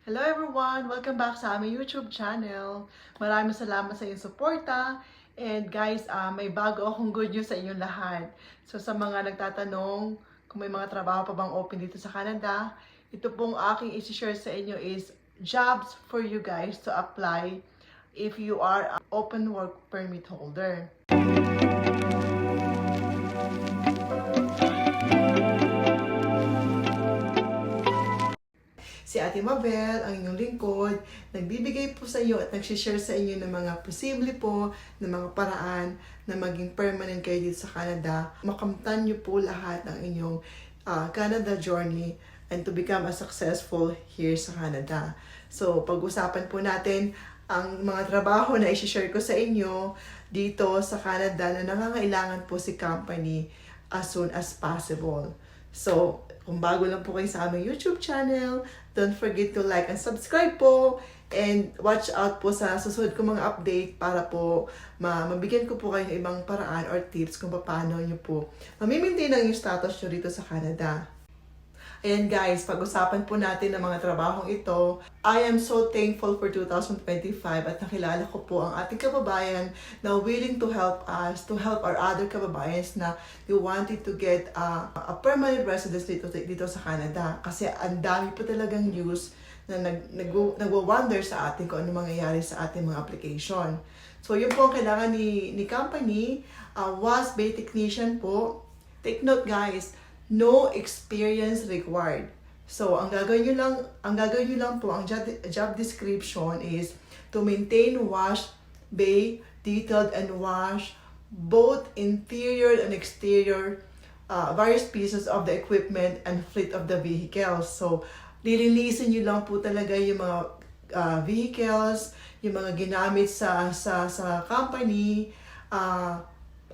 Hello everyone! Welcome back sa aming YouTube channel. Maraming salamat sa inyong suporta. And guys, may bago akong good news sa inyong lahat. So sa mga nagtatanong kung may mga trabaho pa bang open dito sa Canada, ito pong aking isi-share sa inyo is jobs for you guys to apply if you are an open work permit holder. Si Ate Mabel, ang inyong lingkod, nagbibigay po sa iyo at nagsishare sa inyo ng mga posible po na mga paraan na maging permanent kayo dito sa Canada. Makamtan niyo po lahat ng inyong Canada journey and to become a successful here sa Canada. So, pag-usapan po natin ang mga trabaho na i-share ko sa inyo dito sa Canada na nangangailangan po si company as soon as possible. So, kung bago lang po kayo sa aming YouTube channel, don't forget to like and subscribe po. And watch out po sa susunod ko mga update para po mabigyan ko po kayo ng ibang paraan or tips kung paano nyo po mamimaintain ang yung status nyo dito sa Canada. Ayan guys, pag-usapan po natin ng mga trabahong ito. I am so thankful for 2025 at nakilala ko po ang ating kababayan na willing to help us, to help our other kababayans na they wanted to get a permanent residence dito sa Canada. Kasi ang dami po talagang news na nagwo-wonder sa atin kung ano mangyayari sa ating mga application. So yun po ang kailangan ni company, was bay technician po. Take note guys, no experience required. So, ang gagawin nyo lang po, ang job description is to maintain, wash, bay, detailed and wash both interior and exterior various pieces of the equipment and fleet of the vehicles. So, lilinisin nyo lang po talaga yung mga vehicles, yung mga ginamit sa company,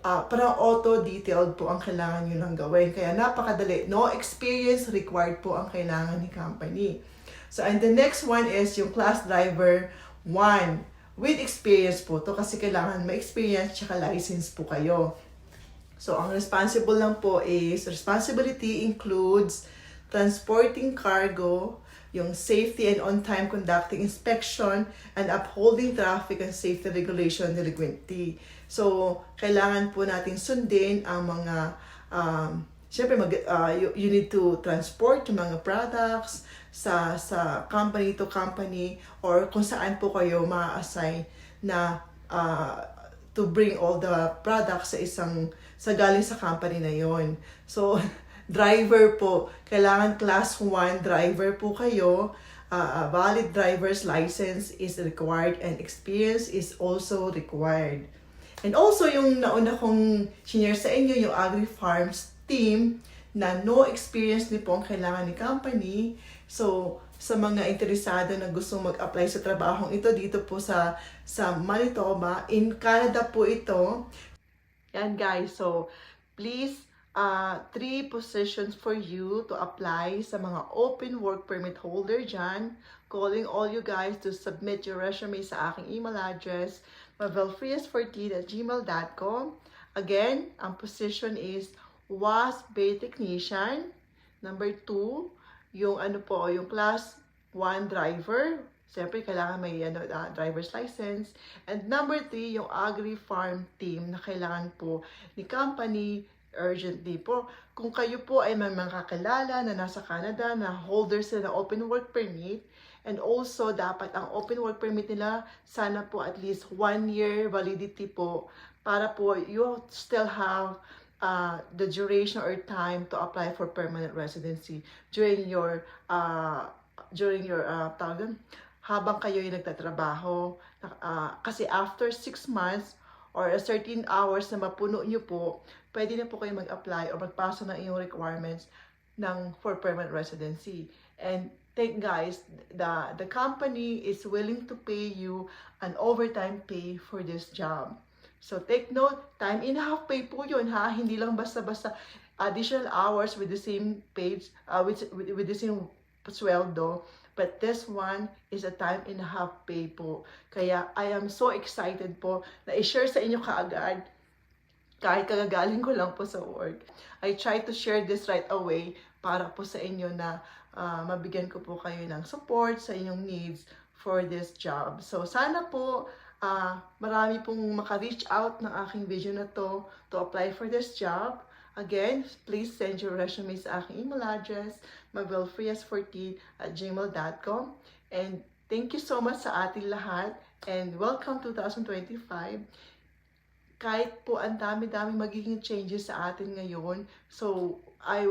parang auto-detailed po ang kailangan nyo lang gawin. Kaya napakadali. No experience required po ang kailangan ni company. So, and the next one is yung class driver 1. With experience po to kasi kailangan may experience tsaka license po kayo. So, ang responsible lang po is, responsibility includes transporting cargo, yung safety and on-time conducting inspection, and upholding traffic and safety regulation delinquency. So, kailangan po natin sundin ang mga, syempre, you need to transport yung mga products sa company to company or kung saan po kayo ma-assign na to bring all the products sa galing sa company na yon. So, driver po, kailangan class 1 driver po kayo. Valid driver's license is required and experience is also required. And also, yung nauna kong share sa inyo, yung agri-farms team, na no experience din po ang kailangan ni company. So, sa mga interesado na gusto mag-apply sa trabahong ito, dito po sa Manitoba, in Canada po ito. Yan guys, so please, 3 positions for you to apply sa mga open work permit holder dyan. Calling all you guys to submit your resume sa aking email address, mavelfrias14@gmail.com. Again, ang position is was bay technician. Number 2, yung yung class 1 driver. Siyempre, kailangan may driver's license. And number 3, yung agri-farm team na kailangan po ni company urgently po. Kung kayo po ay may mga kakilala na nasa Canada na holders na open work permit, and also dapat ang open work permit nila sana po at least 1 year validity po para po you still have the duration or time to apply for permanent residency during your habang kayo yung nagtatrabaho. Kasi after 6 months or 13 hours na mapuno nyo po, pwede na po kayo mag-apply or magpasa ng iyong requirements for permanent residency. And guys, the company is willing to pay you an overtime pay for this job. So take note, time and a half pay po yun ha, hindi lang basta-basta additional hours with the same page, with the same sweldo. But this one is a time and a half pay po. Kaya I am so excited po na i-share sa inyo kaagad kahit kagagaling ko lang po sa work. I try to share this right away para po sa inyo na mabigyan ko po kayo ng support sa inyong needs for this job. So sana po marami pong maka-reach out ng aking video na to apply for this job. Again, please send your resume sa aking email address, mabelfrias14@gmail.com. And thank you so much sa ating lahat and welcome 2025. Kahit po ang dami-dami magiging changes sa atin ngayon, so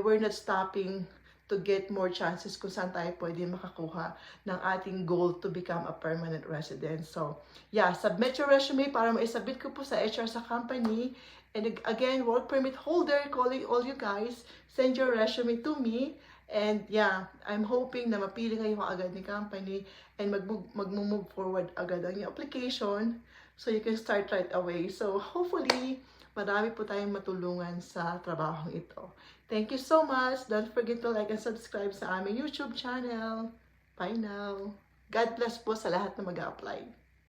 we're not stopping to get more chances kung saan tayo pwede makakuha ng ating goal to become a permanent resident. So, yeah, submit your resume para maisubmit ko po sa HR sa company. And again, work permit holder, calling all you guys, send your resume to me. And yeah, I'm hoping na mapili kayo agad ni company and mag-move forward agad ang yung application so you can start right away. So, hopefully, marami po tayong matulungan sa trabahong ito. Thank you so much. Don't forget to like and subscribe sa aming YouTube channel. Bye now. God bless po sa lahat na mag-a-apply.